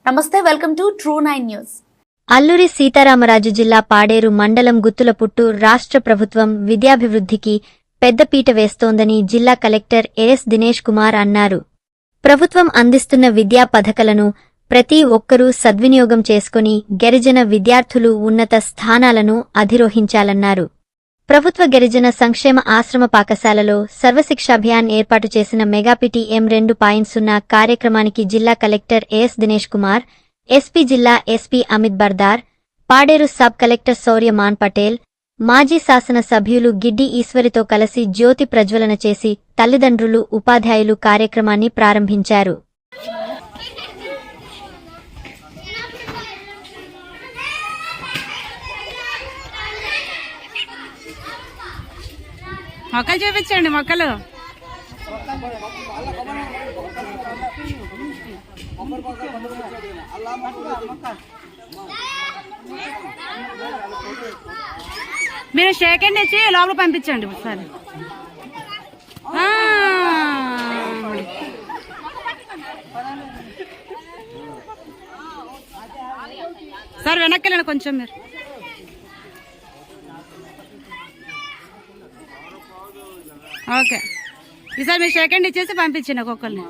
నమస్తే, welcome to True9 news. Alluri Sitaramaraju జిల్లా పాడేరు మండలం గుత్తులపుట్టు రాష్ట్ర ప్రభుత్వం విద్యాభివృద్ధికి పెద్దపీట వేస్తోందని జిల్లా కలెక్టర్ ఎస్ దినేష్ కుమార్ అన్నారు. ప్రభుత్వం అందిస్తున్న విద్యా పథకాలను ప్రతి ఒక్కరూ సద్వినియోగం చేసుకుని గిరిజన విద్యార్థులు ఉన్నత స్థానాలను అధిరోహించాలన్నారు. ప్రభుత్వ గిరిజన సంక్షేమ ఆశ్రమ పాఠశాలలో సర్వశిక్షాభియాన్ ఏర్పాటు చేసిన మెగాపిటి M2.0 కార్యక్రమానికి జిల్లా collector S Dinesh Kumar, SP జిల్లా SP Amit Bardar, Paderu sub collector Sauryaman Patel, మాజీ శాసన సభ్యులు గిడ్డి ఈశ్వరితో కలిసి జ్యోతి ప్రజ్వలన చేసి తల్లిదండ్రులు, ఉపాధ్యాయులు కార్యక్రమాన్ని ప్రారంభించారు. మొక్కలు చూపించండి. మొక్కలు మీరు షేక్ హ్యాండ్ ఇచ్చి లోపల పంపించండి ఒకసారి. సార్ వెనక్కి వెళ్ళండి కొంచెం. మీరు ఓకే, ఈసారి మీరు షేక్ హ్యాండ్ ఇచ్చేసి పంపించండి ఒక్కొక్కరిని.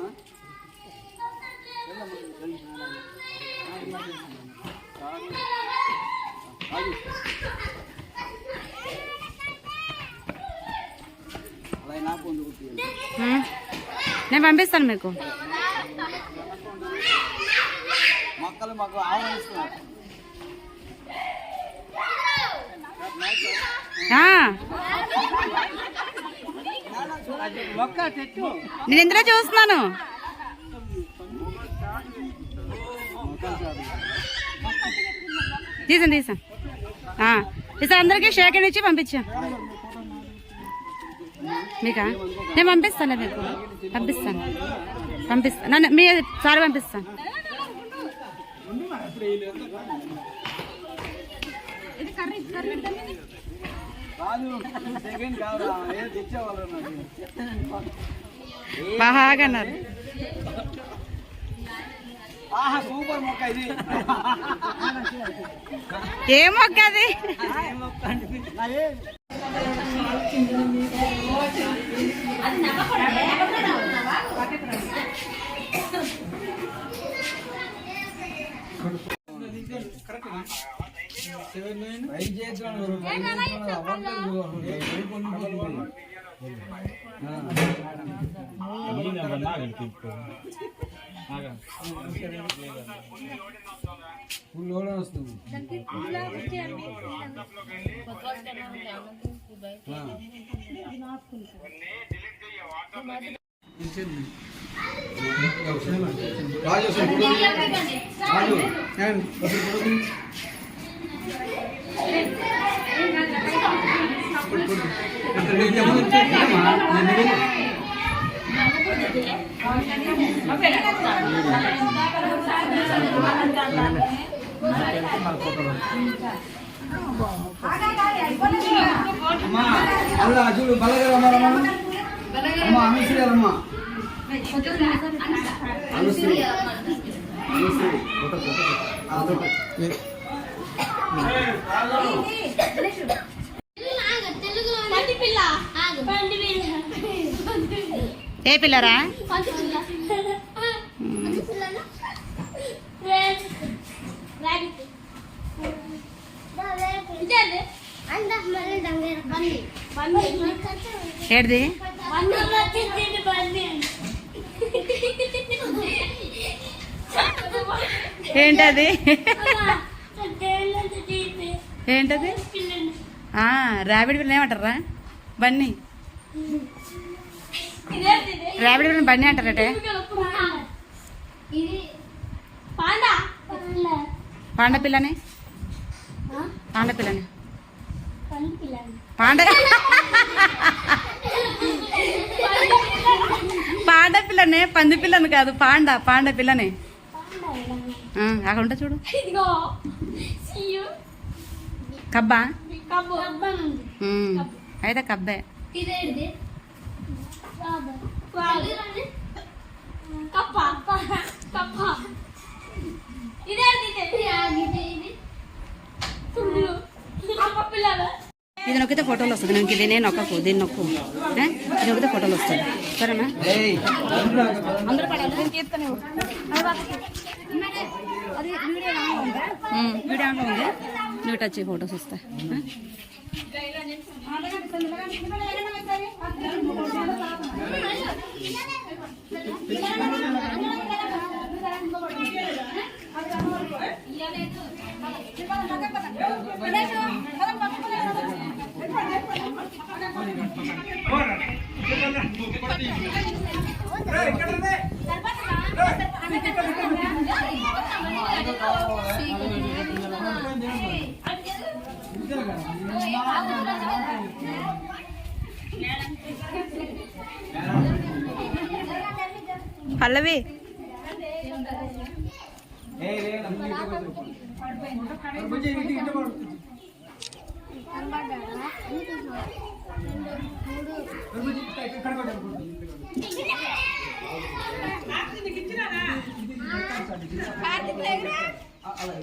నేను పంపిస్తాను మీకు. నేను ఇందులో చూస్తున్నాను. తీసాను ఈసారి అందరికీ షేక్ హ్యాండ్ ఇచ్చి పంపించాను మీకా. నేను పంపిస్తాను, మీకు పంపిస్తాను మీ సారి పంపిస్తాను. బాగాన్నారు. ఏ మొక్క అది? చూడు బలగరమ్మా అనుశ్రీరమ్మా అనుశ్రీ ఏ పిల్లరా? ఏడిది? ఏంటది? ఏంటది? ర్యాబిడ్ పిల్ల ఏమంటారా? బన్నీ. ర్యాబిడ్ పిల్ల బన్నీ అంటారటే. పాండ పిల్లని పాండ పిల్లనే, పంది పిల్లని కాదు. పాండ పిల్లని. అక్కడ ఉంటా చూడు. కబ్బా? అయితే కబ్బే. ఇది నొక్కితే ఫోటోలు వస్తుంది నాకు ఇది నేను నొక్కకు దీన్ని నొక్కు ఇది నొక్కితే ఫోటోలు వస్తుంది సరేనా ఏయ్, అందరూ పడాలి వీడియో ఆన్లో ఉంది నువ్వు టచ్ ఫోటోస్ వస్తాయి పల్లవి అలా